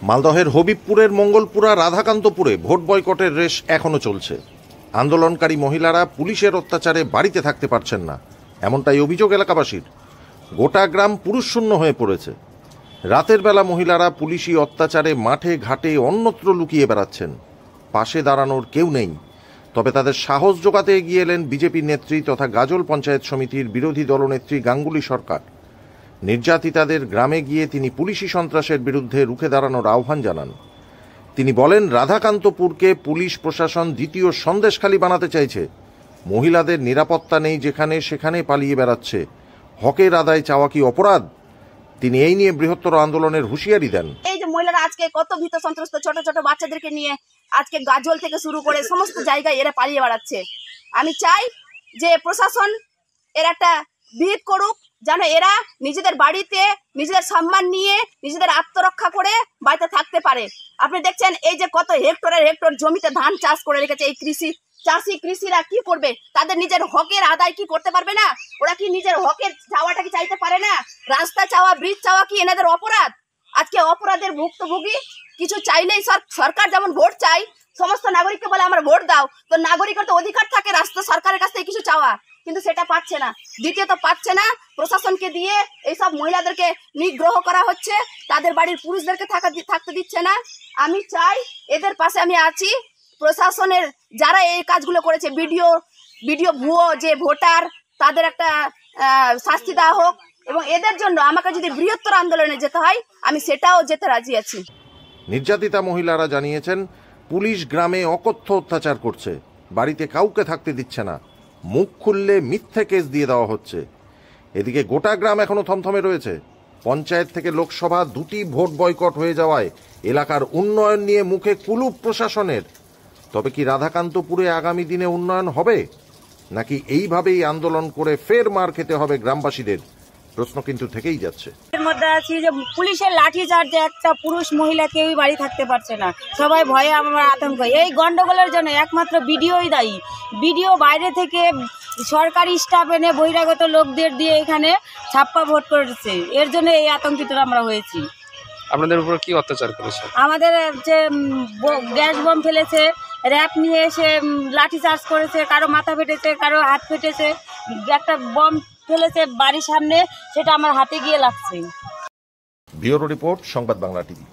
মালদহের হবিবপুরের মঙ্গলপুরা রাধাকান্তপুরে ভোট বয়কটের রেশ এখনো চলছে। আন্দোলনকারী মহিলারা পুলিশের অত্যাচারে বাড়িতে থাকতে পারছেন না, এমনটাই অভিযোগ এলাকাবাসীর। গোটা গ্রাম পুরুষশূন্য হয়ে পড়েছে। রাতের বেলা মহিলারা পুলিশি অত্যাচারে মাঠে ঘাটে অন্যত্র লুকিয়ে বেড়াচ্ছেন। পাশে দাঁড়ানোর কেউ নেই। তবে তাদের সাহস জোগাতে এগিয়ে এলেন বিজেপির নেত্রী তথা গাজল পঞ্চায়েত সমিতির বিরোধী দলনেত্রী গাঙ্গুলি সরকার। নির্যাতিতাদের গ্রামে গিয়ে তিনি পুলিশি সন্ত্রাসের বিরুদ্ধে রুখে দাঁড়ানোর আহ্বান জানান। তিনি বলেন, রাধাকান্তপুরকে পুলিশ প্রশাসন দ্বিতীয় সন্দেশখালী বানাতে চাইছে। মহিলাদের নিরাপত্তা নেই, যেখানে সেখানে পালিয়ে বেড়াচ্ছে। হকের আদায় চাওয়া কি অপরাধ? তিনি এই নিয়ে বৃহত্তর আন্দোলনের হুঁশিয়ারি দেন। এই যে মহিলারা আজকে কত ভীত সন্ত্রস্ত, ছোট ছোট বাচ্চাদেরকে নিয়ে আজকে গাজল থেকে শুরু করে সমস্ত জায়গায় এরা পালিয়ে বেড়াচ্ছে। আমি চাই যে প্রশাসন এর একটা বিহিত করুক, যেন এরা নিজেদের বাড়িতে নিজেদের সম্মান নিয়ে নিজেদের আত্মরক্ষা করে বাড়িতে থাকতে পারে। আপনি দেখছেন এই যে কত হেক্টরের হেক্টর জমিতে ধান চাষ করে রেখেছে এই কৃষিরা কি করবে? তাদের নিজের হকের আদায় কি করতে পারবে না? ওরা কি নিজের হকের চাওয়াটা কি চাইতে পারে না? রাস্তা চাওয়া, ব্রিজ চাওয়া কি এনাদের অপরাধ? আজকে অপরাধের ভুক্তভোগী কিছু চাইলেই সরকার যেমন ভোট চাই, সমস্ত নাগরিককে বলে আমার ভোট দাও, তো নাগরিকের তো অধিকার থাকে রাস্তা সরকারের কাছ থেকে কিছু চাওয়া, কিন্তু সেটা পাচ্ছে না। দ্বিতীয়ত পাচ্ছে না, প্রশাসনকে দিয়ে এইসব মহিলাদেরকে নিগ্রহ করা হচ্ছে, তাদের বাড়ির পুরুষদেরকে থাকতে দিচ্ছে না। আমি চাই এদের পাশে আমি আছি। প্রশাসনের যারা এই কাজগুলো করেছে, ভিডিও ভুয়ো যে ভোটার, তাদের একটা শাস্তি দেওয়া হোক, এবং এদের জন্য আমাকে যদি বৃহত্তর আন্দোলনে যেতে হয় আমি সেটাও যেতে রাজি আছি। নির্যাতিতা মহিলারা জানিয়েছেন, পুলিশ গ্রামে অকথ্য অত্যাচার করছে, বাড়িতে কাউকে থাকতে দিচ্ছে না, মুখ খুললে মিথ্যে কেস দিয়ে দেওয়া হচ্ছে। এদিকে গোটা গ্রাম এখনো থমথমে রয়েছে। পঞ্চায়েত থেকে লোকসভা দুটি ভোট বয়কট হয়ে যাওয়ায় এলাকার উন্নয়ন নিয়ে মুখে কুলুপ প্রশাসনের। তবে কি রাধাকান্তপুরে আগামী দিনে উন্নয়ন হবে, নাকি এইভাবেই আন্দোলন করে ফের মার খেতে হবে গ্রামবাসীদের? প্রশ্ন কিন্তু থেকেই যাচ্ছে। এর মধ্যে আছি যে পুলিশের লাঠি চার্জে একটা পুরুষ মহিলা কেউই বাড়ি থাকতে পারছে না, সবাই ভয়ে আমার আতঙ্ক। এই গন্ডগোলের জন্য একমাত্র বিডিওই দায়ী। বিডিও বাইরে থেকে সরকারি স্টাফ এনে বহিরাগত লোকদের দিয়ে এখানে ছাপ্পা ভোট করেছে, এর জন্য এই আতঙ্কিত আমরা হয়েছি। আপনাদের উপর কি অত্যাচার করেছে? আমাদের যে গ্যাস বম ফেলেছে, র্যাপ নিয়ে এসে লাঠি চার্জ করেছে, কারো মাথা ফেটেছে, কারো হাত ফেটেছে, একটা বম ফেলেছে বাড়ির সামনে, সেটা আমার হাতে গিয়ে লাগছে। ব্যুরো রিপোর্ট, সংবাদ বাংলা টিভি।